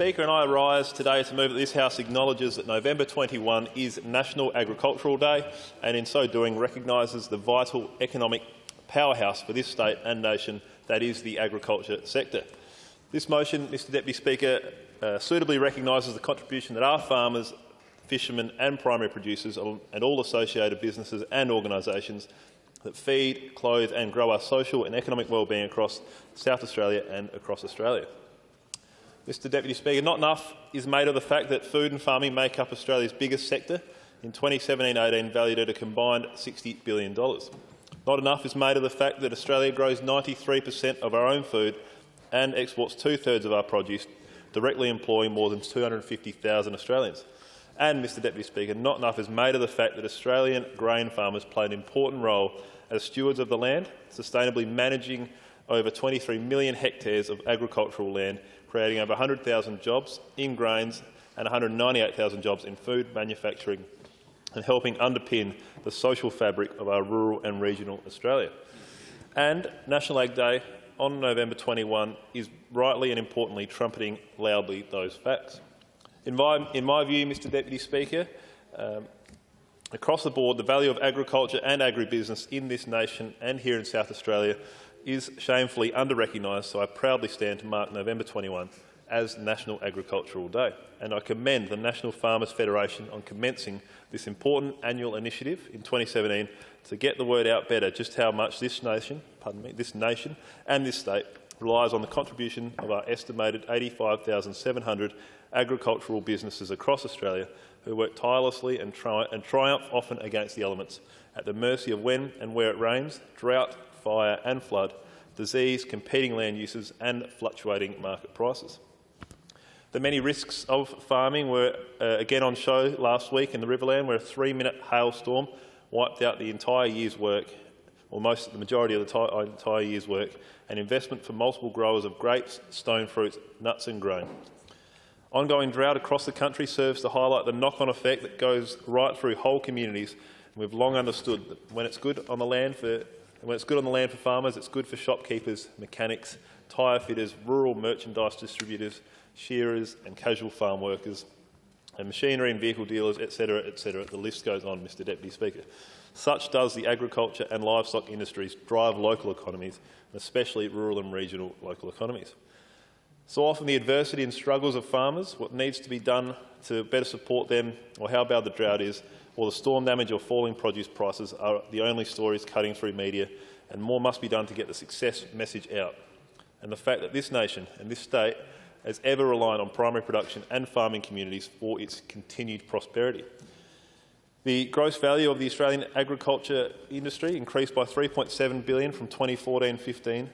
Speaker, and I rise today to move that this House acknowledges that November 21 is National Agricultural Day and in so doing recognises the vital economic powerhouse for this state and nation that is the agriculture sector. This motion, Mr Deputy Speaker, suitably recognises the contribution that our farmers, fishermen and primary producers and all associated businesses and organisations that feed, clothe and grow our social and economic wellbeing across South Australia and across Australia. Mr Deputy Speaker, not enough is made of the fact that food and farming make up Australia's biggest sector, in 2017-18 valued at a combined $60 billion. Not enough is made of the fact that Australia grows 93% of our own food and exports 2/3 of our produce, directly employing more than 250,000 Australians. And, Mr Deputy Speaker, not enough is made of the fact that Australian grain farmers play an important role as stewards of the land, sustainably managing over 23 million hectares of agricultural land, creating over 100,000 jobs in grains and 198,000 jobs in food manufacturing, and helping underpin the social fabric of our rural and regional Australia. And National Ag Day on November 21 is rightly and importantly trumpeting loudly those facts. In my view, Mr Deputy Speaker, across the board, the value of agriculture and agribusiness in this nation and here in South Australia is shamefully under-recognised, so I proudly stand to mark November 21 as National Agricultural Day. And I commend the National Farmers Federation on commencing this important annual initiative in 2017 to get the word out better just how much this nation and this state relies on the contribution of our estimated 85,700 agricultural businesses across Australia who work tirelessly and triumph often against the elements, at the mercy of when and where it rains, drought, fire and flood, disease, competing land uses and fluctuating market prices. The many risks of farming were again on show last week in the Riverland, where a 3-minute hailstorm wiped out the entire year's work, or the majority of the entire year's work, and investment for multiple growers of grapes, stone fruits, nuts and grain. Ongoing drought across the country serves to highlight the knock-on effect that goes right through whole communities. We've long understood that when it's good on the land for farmers, it's good for shopkeepers, mechanics, tyre fitters, rural merchandise distributors, shearers and casual farm workers, and machinery and vehicle dealers, etc., etc. The list goes on, Mr Deputy Speaker. Such does the agriculture and livestock industries drive local economies, and especially rural and regional local economies. So often the adversity and struggles of farmers, what needs to be done to better support them, or how bad the drought is, or the storm damage or falling produce prices are the only stories cutting through media, and more must be done to get the success message out. And the fact that this nation and this state has ever relied on primary production and farming communities for its continued prosperity. The gross value of the Australian agriculture industry increased by $3.7 billion from 2014-15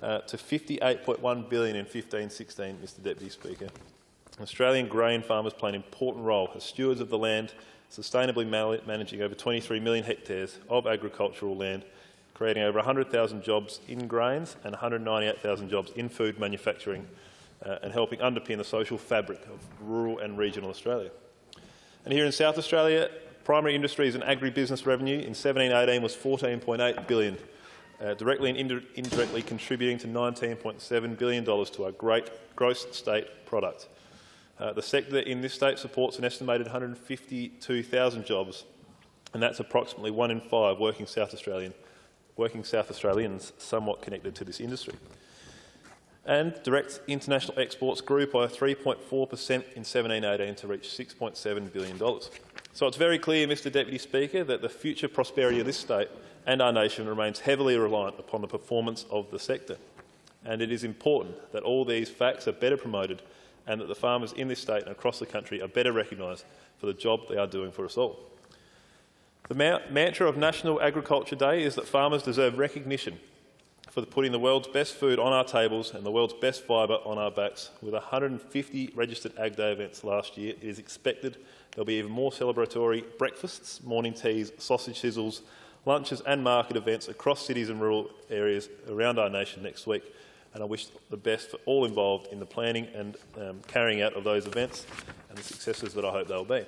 to $58.1 billion in 15-16, Mr Deputy Speaker. Australian grain farmers play an important role as stewards of the land, sustainably managing over 23 million hectares of agricultural land, creating over 100,000 jobs in grains and 198,000 jobs in food manufacturing, and helping underpin the social fabric of rural and regional Australia. And here in South Australia, primary industries and agribusiness revenue in 17-18 was $14.8 billion, directly and indirectly contributing to $19.7 billion to our great gross state product. The sector in this state supports an estimated 152,000 jobs, and that's approximately 1 in 5 working South Australians somewhat connected to this industry. And direct international exports grew by 3.4% in 17-18 to reach $6.7 billion. So it's very clear, Mr Deputy Speaker, that the future prosperity of this state and our nation remains heavily reliant upon the performance of the sector. And it is important that all these facts are better promoted and that the farmers in this state and across the country are better recognised for the job they are doing for us all. The mantra of National Agriculture Day is that farmers deserve recognition for putting the world's best food on our tables and the world's best fibre on our backs. With 150 registered Ag Day events last year, it is expected there'll be even more celebratory breakfasts, morning teas, sausage sizzles, lunches and market events across cities and rural areas around our nation next week. And I wish the best for all involved in the planning and carrying out of those events and the successes that I hope they'll be.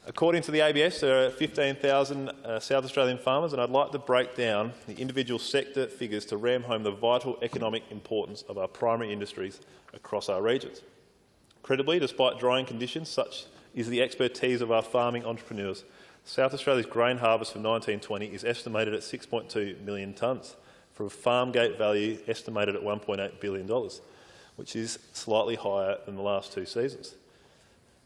According to the ABS, there are 15,000 South Australian farmers, and I'd like to break down the individual sector figures to ram home the vital economic importance of our primary industries across our regions. Credibly, despite drying conditions, such is the expertise of our farming entrepreneurs. South Australia's grain harvest for 1920 is estimated at 6.2 million tonnes, for a farm gate value estimated at $1.8 billion, which is slightly higher than the last two seasons.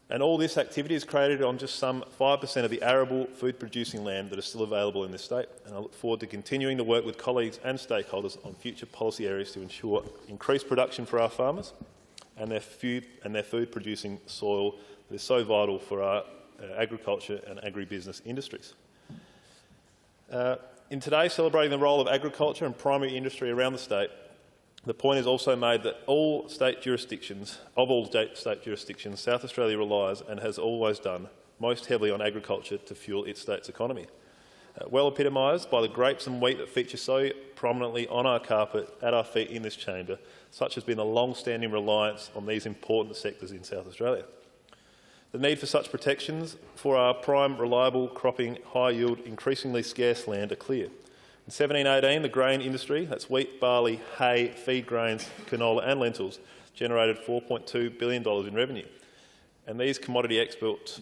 And all this activity is created on just some 5% of the arable food-producing land that is still available in this state. And I look forward to continuing to work with colleagues and stakeholders on future policy areas to ensure increased production for our farmers and their food-producing soil that is so vital for our agriculture and agribusiness industries. In today, celebrating the role of agriculture and primary industry around the state, the point is also made that of all state jurisdictions, South Australia relies, and has always done, most heavily on agriculture to fuel its state's economy. Well epitomised by the grapes and wheat that feature so prominently on our carpet, at our feet in this chamber, such has been the long-standing reliance on these important sectors in South Australia. The need for such protections for our prime, reliable, cropping, high-yield, increasingly scarce land are clear. In 1718, the grain industry, that's wheat, barley, hay, feed grains, canola and lentils, generated $4.2 billion in revenue. And these commodity exports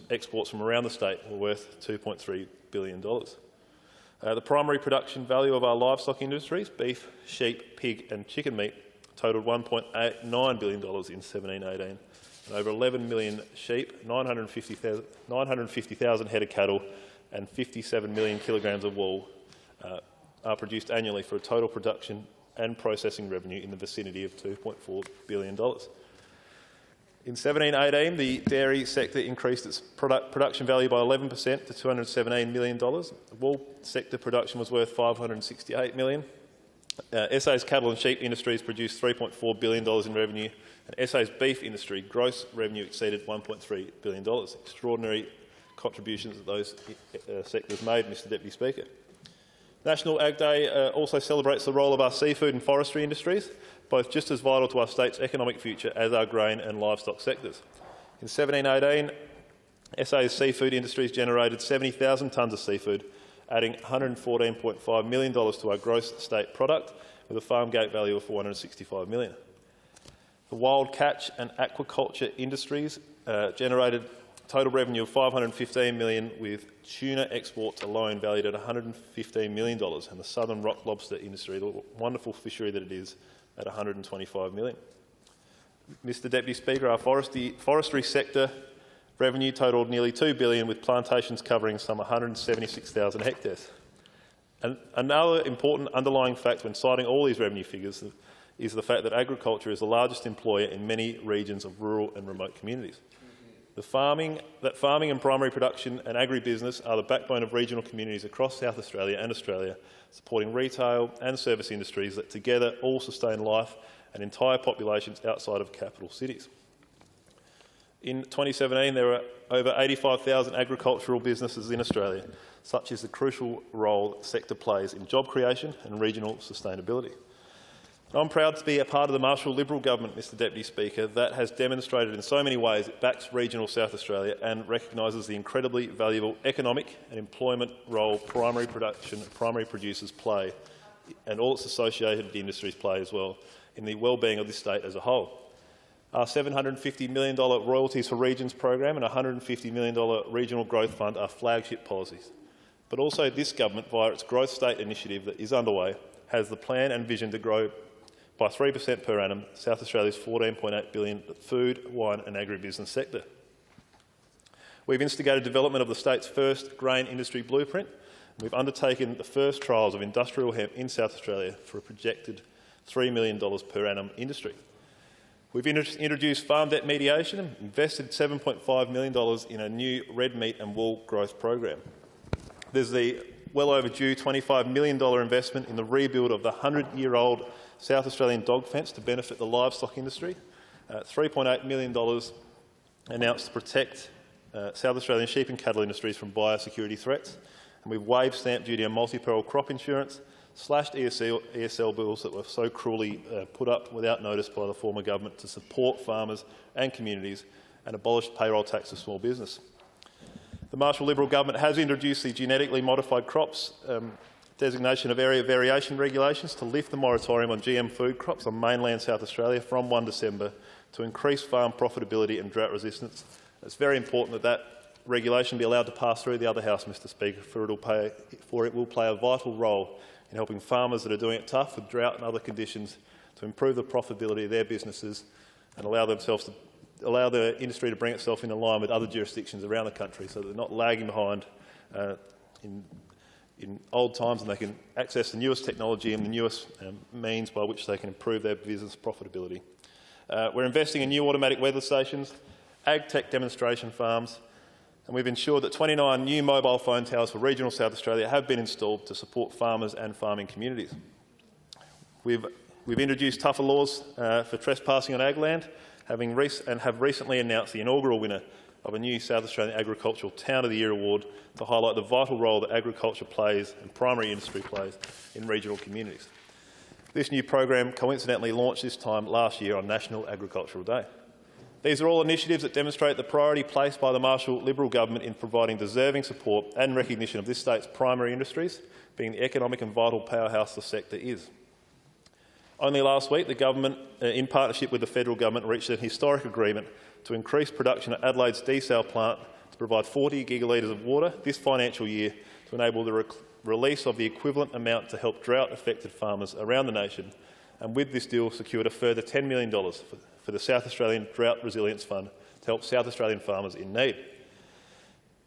from around the state were worth $2.3 billion. The primary production value of our livestock industries, beef, sheep, pig and chicken meat, totalled $1.89 billion in 1718. And over 11 million sheep, 950,000 head of cattle and 57 million kilograms of wool are produced annually, for a total production and processing revenue in the vicinity of $2.4 billion. In 1718, the dairy sector increased its production value by 11% to $217 million. The wool sector production was worth $568 million. SA's cattle and sheep industries produced $3.4 billion in revenue, and SA's beef industry gross revenue exceeded $1.3 billion. Extraordinary contributions that those sectors made, Mr Deputy Speaker. National Ag Day also celebrates the role of our seafood and forestry industries, both just as vital to our state's economic future as our grain and livestock sectors. In 1718, SA's seafood industries generated 70,000 tonnes of seafood, adding $114.5 million to our gross state product, with a farm gate value of $465 million. The wild catch and aquaculture industries generated total revenue of $515 million, with tuna exports alone valued at $115 million, and the southern rock lobster industry, the wonderful fishery that it is, at $125 million. Mr Deputy Speaker, our forestry sector revenue totalled nearly $2 billion, with plantations covering some 176,000 hectares. And another important underlying fact when citing all these revenue figures is the fact that agriculture is the largest employer in many regions of rural and remote communities. Farming and primary production and agribusiness are the backbone of regional communities across South Australia and Australia, supporting retail and service industries that together all sustain life and entire populations outside of capital cities. In 2017, there were over 85,000 agricultural businesses in Australia, such as the crucial role the sector plays in job creation and regional sustainability. I'm proud to be a part of the Marshall Liberal government, Mr Deputy Speaker, that has demonstrated in so many ways it backs regional South Australia and recognises the incredibly valuable economic and employment role primary producers play, and all its associated industries play as well, in the well-being of this state as a whole. Our $750 million Royalties for Regions program and $150 million Regional Growth Fund are flagship policies. But also this government, via its Growth State initiative that is underway, has the plan and vision to grow by 3% per annum South Australia's $14.8 billion food, wine and agribusiness sector. We've instigated development of the state's first grain industry blueprint. We've undertaken the first trials of industrial hemp in South Australia for a projected $3 million per annum industry. We've introduced farm debt mediation and invested $7.5 million in a new red meat and wool growth program. There's the well overdue $25 million investment in the rebuild of the 100-year-old South Australian dog fence to benefit the livestock industry. $3.8 million announced to protect South Australian sheep and cattle industries from biosecurity threats. And we've waived stamp duty on multi-peril crop insurance, slashed ESL bills that were so cruelly put up without notice by the former government to support farmers and communities, and abolished payroll tax for small business. The Marshall Liberal government has introduced the genetically modified crops designation of area variation regulations to lift the moratorium on GM food crops on mainland South Australia from 1 December to increase farm profitability and drought resistance. It's very important that that regulation be allowed to pass through the other House, Mr Speaker, for it will play a vital role in helping farmers that are doing it tough with drought and other conditions to improve the profitability of their businesses and allow the industry to bring itself in line with other jurisdictions around the country so that they're not lagging behind in old times, and they can access the newest technology and the newest means by which they can improve their business profitability. We're investing in new automatic weather stations, ag tech demonstration farms, and we've ensured that 29 new mobile phone towers for regional South Australia have been installed to support farmers and farming communities. We've introduced tougher laws for trespassing on ag land, and have recently announced the inaugural winner of a new South Australian Agricultural Town of the Year award to highlight the vital role that agriculture plays and primary industry plays in regional communities. This new program coincidentally launched this time last year on National Agricultural Day. These are all initiatives that demonstrate the priority placed by the Marshall Liberal government in providing deserving support and recognition of this state's primary industries, being the economic and vital powerhouse the sector is. Only last week, the government, in partnership with the federal government, reached an historic agreement to increase production at Adelaide's desal plant to provide 40 gigalitres of water this financial year to enable the release of the equivalent amount to help drought-affected farmers around the nation, and with this deal secured a further $10 million for the South Australian Drought Resilience Fund to help South Australian farmers in need.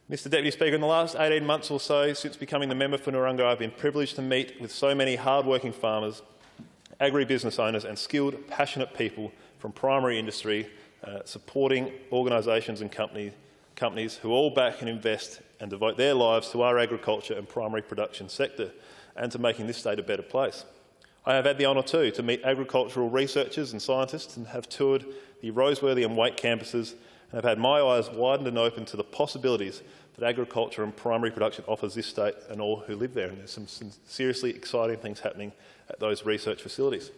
Mr Deputy Speaker, in the last 18 months or so since becoming the member for Narungga, I've been privileged to meet with so many hard-working farmers, agribusiness owners and skilled, passionate people from primary industry, supporting organisations and companies who all back and invest and devote their lives to our agriculture and primary production sector and to making this state a better place. I have had the honour too to meet agricultural researchers and scientists and have toured the Roseworthy and Wake campuses and have had my eyes widened and open to the possibilities that agriculture and primary production offers this state and all who live there. And there's some seriously exciting things happening at those research facilities.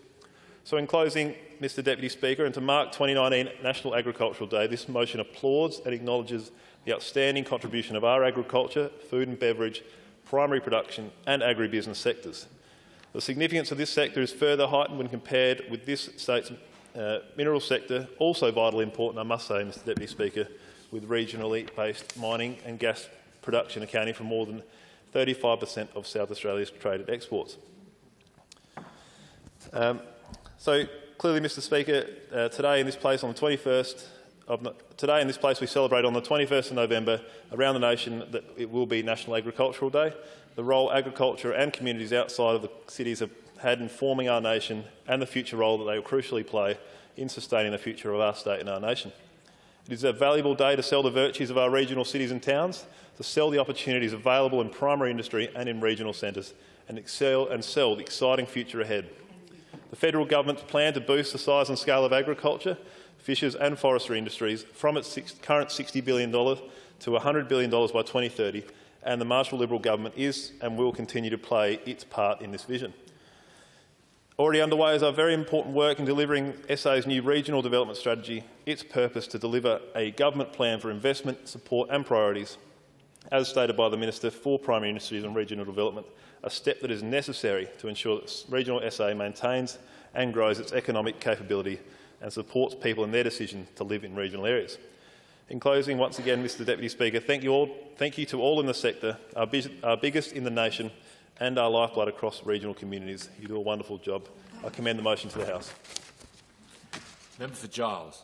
So in closing, Mr Deputy Speaker, and to mark 2019 National Agricultural Day, this motion applauds and acknowledges the outstanding contribution of our agriculture, food and beverage, primary production and agribusiness sectors. The significance of this sector is further heightened when compared with this state's mineral sector, also vitally important, I must say, Mr Deputy Speaker, with regionally based mining and gas production accounting for more than 35% of South Australia's traded exports. So clearly, Mr Speaker, today in this place we celebrate on the 21st of November around the nation that it will be National Agricultural Day. The role agriculture and communities outside of the cities have had in forming our nation and the future role that they will crucially play in sustaining the future of our state and our nation. It is a valuable day to sell the virtues of our regional cities and towns, to sell the opportunities available in primary industry and in regional centres, and sell the exciting future ahead. The federal government's plan to boost the size and scale of agriculture, fisheries and forestry industries from its current $60 billion to $100 billion by 2030, and the Marshall Liberal government is and will continue to play its part in this vision. Already underway is our very important work in delivering SA's new regional development strategy, its purpose to deliver a government plan for investment, support and priorities, as stated by the Minister for Primary Industries and Regional Development, a step that is necessary to ensure that regional SA maintains and grows its economic capability and supports people in their decision to live in regional areas. In closing, once again, Mr Deputy Speaker, thank you to all in the sector, our biggest in the nation and our lifeblood across regional communities. You do a wonderful job. I commend the motion to the House. Member for Giles.